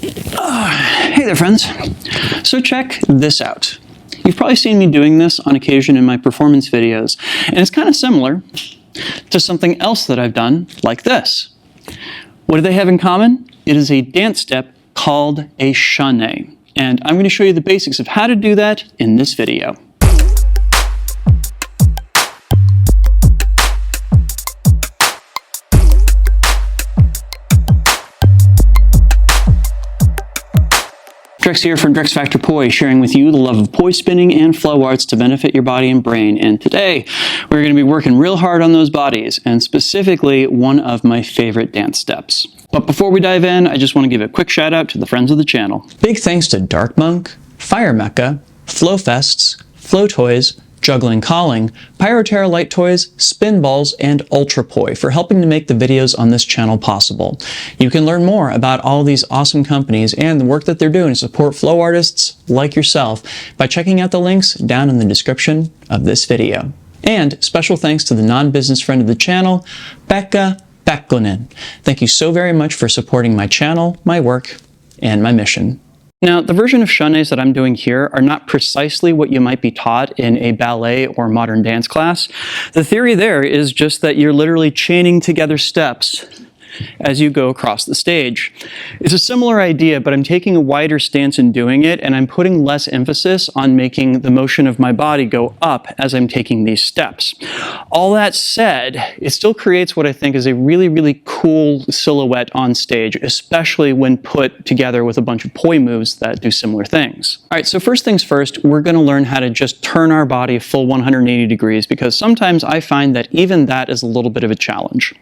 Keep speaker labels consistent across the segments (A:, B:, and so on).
A: Hey there, friends. So check this out. You've probably seen me doing this on occasion in my performance videos, and it's kind of similar to something else that I've done, like this. What do they have in common? It is a dance step called a chaîné, and I'm going to show you the basics of how to do that in this video. Drex here from DrexFactor Poi, sharing with you the love of poi spinning and flow arts to benefit your body and brain. And today, we're going to be working real hard on those bodies, and specifically one of my favorite dance steps. But before we dive in, I just want to give a quick shout out to the friends of the channel. Big thanks to Dark Monk, Fire Mecca, Flow Fests, Flow Toys, Juggling Calling, Pyroterra Light Toys, Spin Balls, and Ultra Poi for helping to make the videos on this channel possible. You can learn more about all these awesome companies and the work that they're doing to support flow artists like yourself by checking out the links down in the description of this video. And special thanks to the non-business friend of the channel, Pekha Pekkonen. Thank you so very much for supporting my channel, my work, and my mission. Now, the version of chaînés that I'm doing here are not precisely what you might be taught in a ballet or modern dance class. The theory there is just that you're literally chaining together steps as you go across the stage. It's a similar idea, but I'm taking a wider stance in doing it, and I'm putting less emphasis on making the motion of my body go up as I'm taking these steps. All that said, it still creates what I think is a really, really cool silhouette on stage, especially when put together with a bunch of poi moves that do similar things. All right, so first things first, we're going to learn how to just turn our body a full 180 degrees, because sometimes I find that even that is a little bit of a challenge.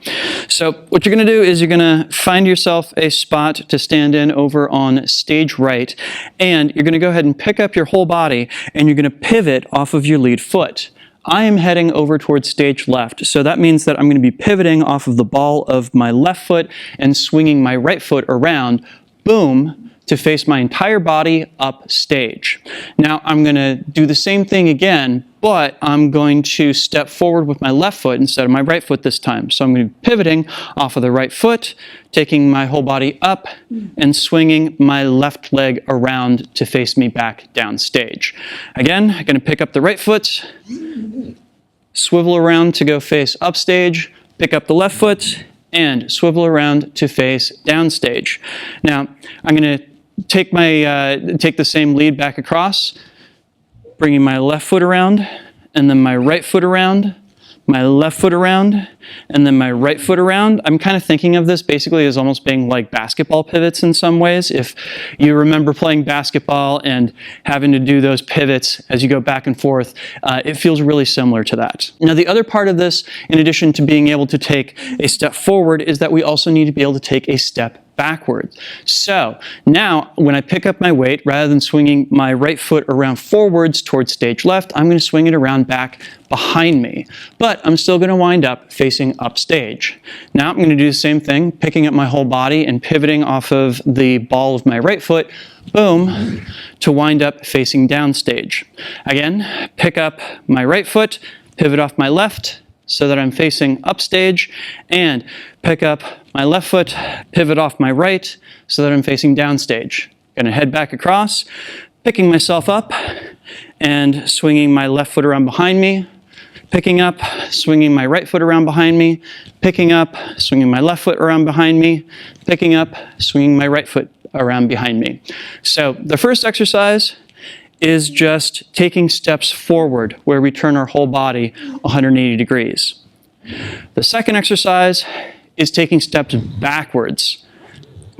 A: So what you're going to do is you're going to find yourself a spot to stand in over on stage right, and you're going to go ahead and pick up your whole body, and you're going to pivot off of your lead foot. I am heading over towards stage left, so that means that I'm going to be pivoting off of the ball of my left foot and swinging my right foot around, boom, to face my entire body up stage. Now I'm going to do the same thing again, but I'm going to step forward with my left foot instead of my right foot this time. So I'm going to be pivoting off of the right foot, taking my whole body up and swinging my left leg around to face me back down stage. Again, I'm going to pick up the right foot, swivel around to go face up stage, pick up the left foot, and swivel around to face downstage. Now, I'm going to take the same lead back across, bringing my left foot around, and then my right foot around, my left foot around, and then my right foot around. I'm kind of thinking of this basically as almost being like basketball pivots in some ways. If you remember playing basketball and having to do those pivots as you go back and forth, it feels really similar to that. Now, the other part of this, in addition to being able to take a step forward, is that we also need to be able to take a step backwards. So now when I pick up my weight, rather than swinging my right foot around forwards towards stage left, I'm going to swing it around back behind me, but I'm still going to wind up facing up stage. Now I'm going to do the same thing, picking up my whole body and pivoting off of the ball of my right foot, boom, to wind up facing down stage. Again, pick up my right foot, pivot off my left, so that I'm facing upstage, and pick up my left foot, pivot off my right, so that I'm facing downstage. Gonna head back across, picking myself up, and swinging my left foot around behind me, picking up, swinging my right foot around behind me, picking up, swinging my left foot around behind me, picking up, swinging my right foot around behind me. So the first exercise is just taking steps forward where we turn our whole body 180 degrees. The second exercise is taking steps backwards,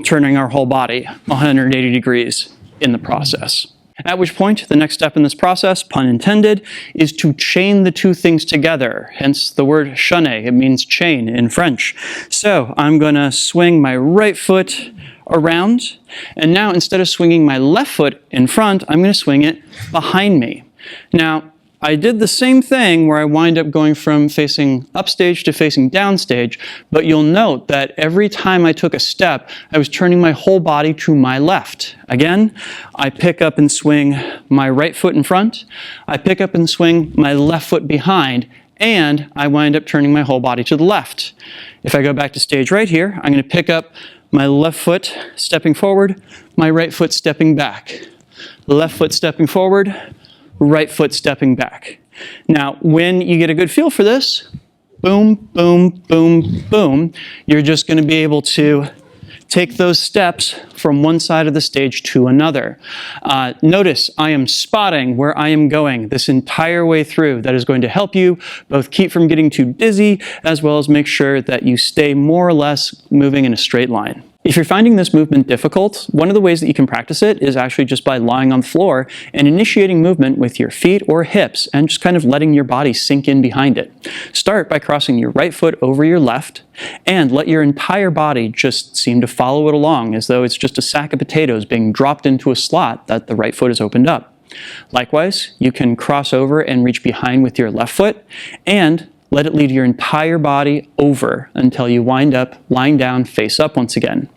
A: turning our whole body 180 degrees in the process. At which point, the next step in this process, pun intended, is to chain the two things together, hence the word chaîné. It means chain in French. So I'm going to swing my right foot around, and now instead of swinging my left foot in front, I'm going to swing it behind me. Now, I did the same thing where I wind up going from facing upstage to facing downstage, but you'll note that every time I took a step, I was turning my whole body to my left. Again, I pick up and swing my right foot in front, I pick up and swing my left foot behind, and I wind up turning my whole body to the left. If I go back to stage right here, I'm going to pick up my left foot stepping forward, my right foot stepping back. Left foot stepping forward, right foot stepping back. Now, when you get a good feel for this, boom, boom, boom, boom, you're just going to be able to take those steps from one side of the stage to another. Notice I am spotting where I am going this entire way through. That is going to help you both keep from getting too dizzy, as well as make sure that you stay more or less moving in a straight line. If you're finding this movement difficult, one of the ways that you can practice it is actually just by lying on the floor and initiating movement with your feet or hips and just kind of letting your body sink in behind it. Start by crossing your right foot over your left and let your entire body just seem to follow it along as though it's just a sack of potatoes being dropped into a slot that the right foot has opened up. Likewise, you can cross over and reach behind with your left foot and let it lead your entire body over until you wind up lying down face up once again.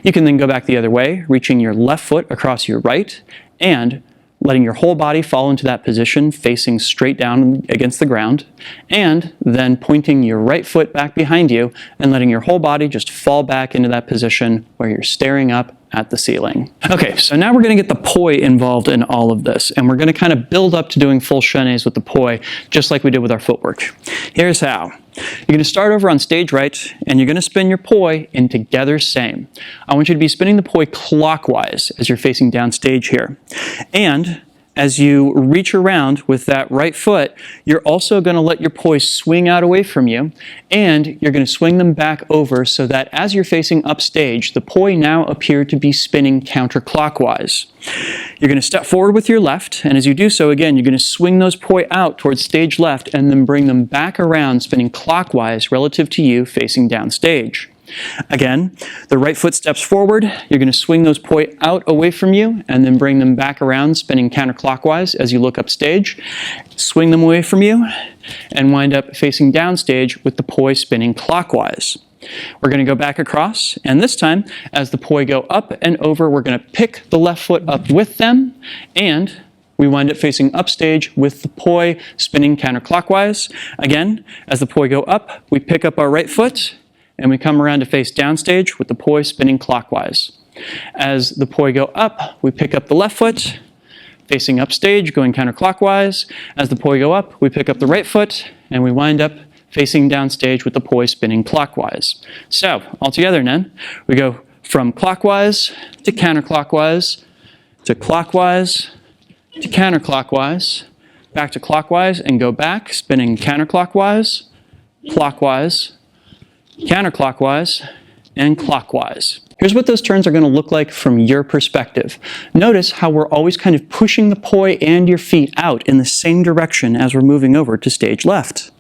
A: You can then go back the other way, reaching your left foot across your right and letting your whole body fall into that position facing straight down against the ground, and then pointing your right foot back behind you and letting your whole body just fall back into that position where you're staring up at the ceiling. Okay, so now we're going to get the poi involved in all of this, and we're going to kind of build up to doing full chaînés with the poi, just like we did with our footwork. Here's how. You're going to start over on stage right, and you're going to spin your poi in together same. I want you to be spinning the poi clockwise as you're facing down stage here. And as you reach around with that right foot, you're also going to let your poi swing out away from you, and you're going to swing them back over so that as you're facing upstage, the poi now appear to be spinning counterclockwise. You're going to step forward with your left, and as you do so, again, you're going to swing those poi out towards stage left and then bring them back around, spinning clockwise relative to you facing downstage. Again, the right foot steps forward, you're going to swing those poi out away from you and then bring them back around, spinning counterclockwise as you look upstage. Swing them away from you and wind up facing downstage with the poi spinning clockwise. We're going to go back across, and this time, as the poi go up and over, we're going to pick the left foot up with them, and we wind up facing upstage with the poi spinning counterclockwise. Again, as the poi go up, we pick up our right foot, and we come around to face downstage with the poi spinning clockwise. As the poi go up, we pick up the left foot, facing upstage, going counterclockwise. As the poi go up, we pick up the right foot, and we wind up facing downstage with the poi spinning clockwise. So, all together then, we go from clockwise to counterclockwise, to clockwise, to counterclockwise, back to clockwise, and go back, spinning counterclockwise, clockwise, counterclockwise, and clockwise. Here's what those turns are going to look like from your perspective. Notice how we're always kind of pushing the poi and your feet out in the same direction as we're moving over to stage left.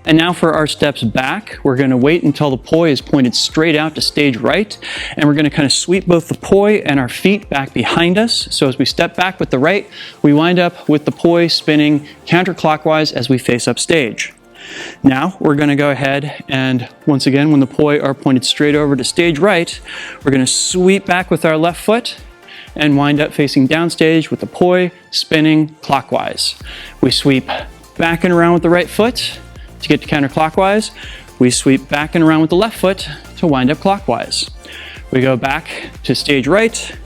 A: And now for our steps back, we're going to wait until the poi is pointed straight out to stage right, and we're going to kind of sweep both the poi and our feet back behind us. So as we step back with the right, we wind up with the poi spinning counterclockwise as we face up stage. Now we're going to go ahead and once again, when the poi are pointed straight over to stage right, we're going to sweep back with our left foot and wind up facing downstage with the poi spinning clockwise. We sweep back and around with the right foot to get to counterclockwise. We sweep back and around with the left foot to wind up clockwise. We go back to stage right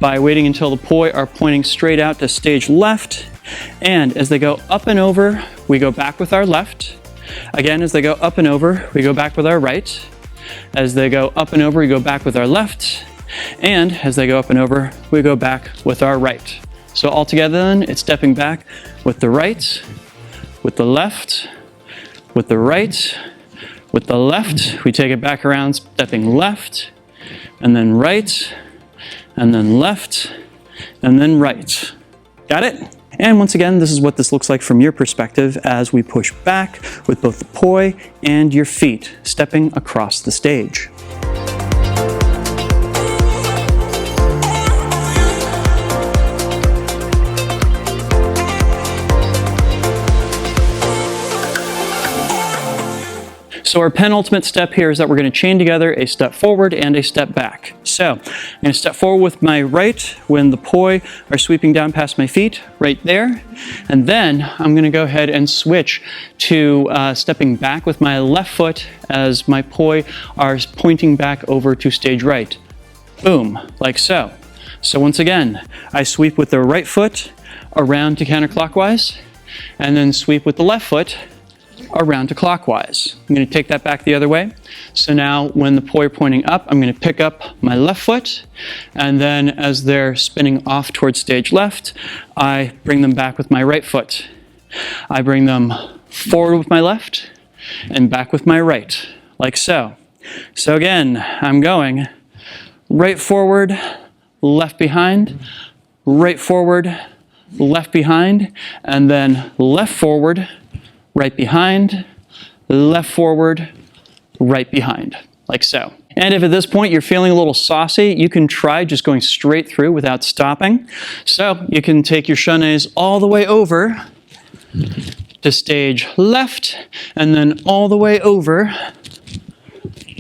A: by waiting until the poi are pointing straight out to stage left, and as they go up and over, we go back with our left. Again, as they go up and over, we go back with our right. As they go up and over, we go back with our left, and as they go up and over, we go back with our right. So all together then, it's stepping back with the right, with the left, with the right, with the left. We take it back around, stepping left, and then right, and then left, and then right. Got it? And once again, this is what this looks like from your perspective as we push back with both the poi and your feet, stepping across the stage. So our penultimate step here is that we're going to chain together a step forward and a step back. So I'm going to step forward with my right when the poi are sweeping down past my feet, right there. And then I'm going to go ahead and switch to stepping back with my left foot as my poi are pointing back over to stage right. Boom, like so. So once again, I sweep with the right foot around to counterclockwise, and then sweep with the left foot around to clockwise. I'm going to take that back the other way. So now when the poi are pointing up, I'm going to pick up my left foot, and then as they're spinning off towards stage left, I bring them back with my right foot. I bring them forward with my left and back with my right, like so. So again, I'm going right forward, left behind, right forward, left behind, and then left forward, right behind, left forward, right behind, like so. And if at this point you're feeling a little saucy, you can try just going straight through without stopping. So you can take your chaînés all the way over to stage left, and then all the way over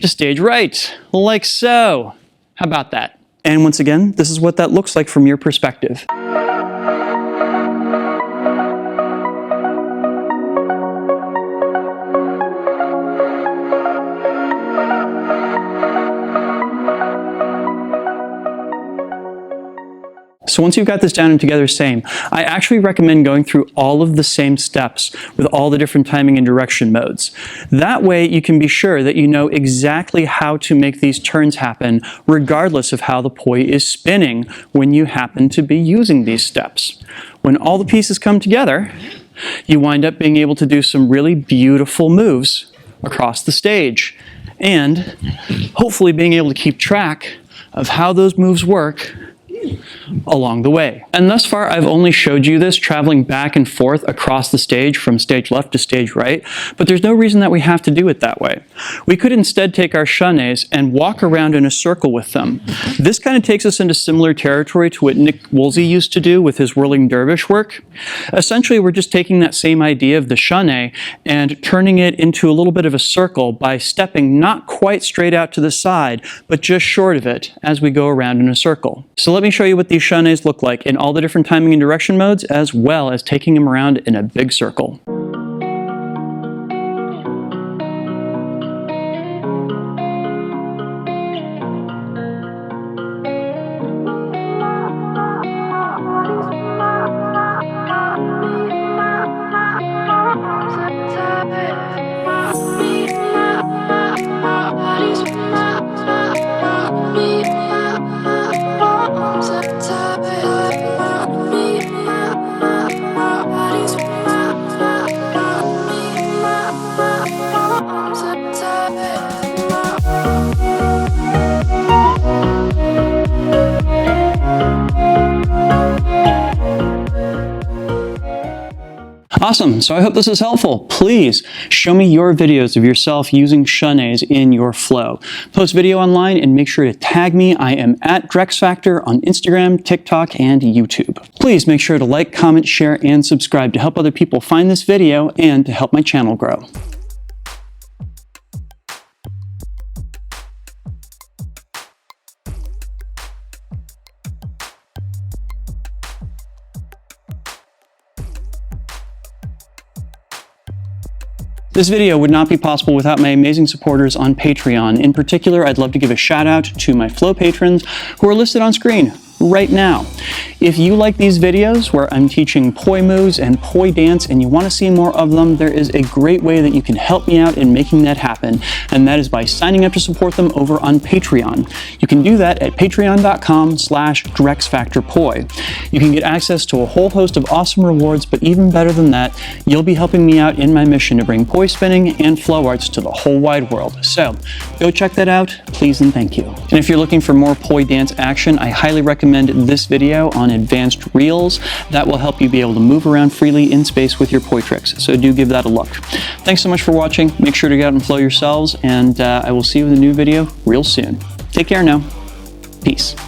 A: to stage right, like so. How about that? And once again, this is what that looks like from your perspective. So once you've got this down and together same, I actually recommend going through all of the same steps with all the different timing and direction modes. That way you can be sure that you know exactly how to make these turns happen regardless of how the poi is spinning when you happen to be using these steps. When all the pieces come together, you wind up being able to do some really beautiful moves across the stage, and hopefully being able to keep track of how those moves work along the way. And thus far, I've only showed you this traveling back and forth across the stage from stage left to stage right, but there's no reason that we have to do it that way. We could instead take our chaînés and walk around in a circle with them. This kind of takes us into similar territory to what Nick Woolsey used to do with his whirling dervish work. Essentially, we're just taking that same idea of the chaîné and turning it into a little bit of a circle by stepping not quite straight out to the side, but just short of it as we go around in a circle. So let me show you what these chaînés look like in all the different timing and direction modes, as well as taking them around in a big circle. Awesome, so I hope this is helpful. Please show me your videos of yourself using chaînés in your flow. Post video online and make sure to tag me. I am at DrexFactor on Instagram, TikTok, and YouTube. Please make sure to like, comment, share, and subscribe to help other people find this video and to help my channel grow. This video would not be possible without my amazing supporters on Patreon. In particular, I'd love to give a shout out to my Flow patrons who are listed on screen right now. If you like these videos where I'm teaching poi moves and poi dance and you want to see more of them, there is a great way that you can help me out in making that happen, and that is by signing up to support them over on Patreon. You can do that at patreon.com/DrexFactorPoi. You can get access to a whole host of awesome rewards, but even better than that, you'll be helping me out in my mission to bring poi spinning and flow arts to the whole wide world. So go check that out, please and thank you. And if you're looking for more poi dance action, I highly recommend this video on advanced reels. That will help you be able to move around freely in space with your poi tricks, so do give that a look. Thanks so much for watching. Make sure to go out and flow yourselves, and I will see you with a new video real soon. Take care now. Peace.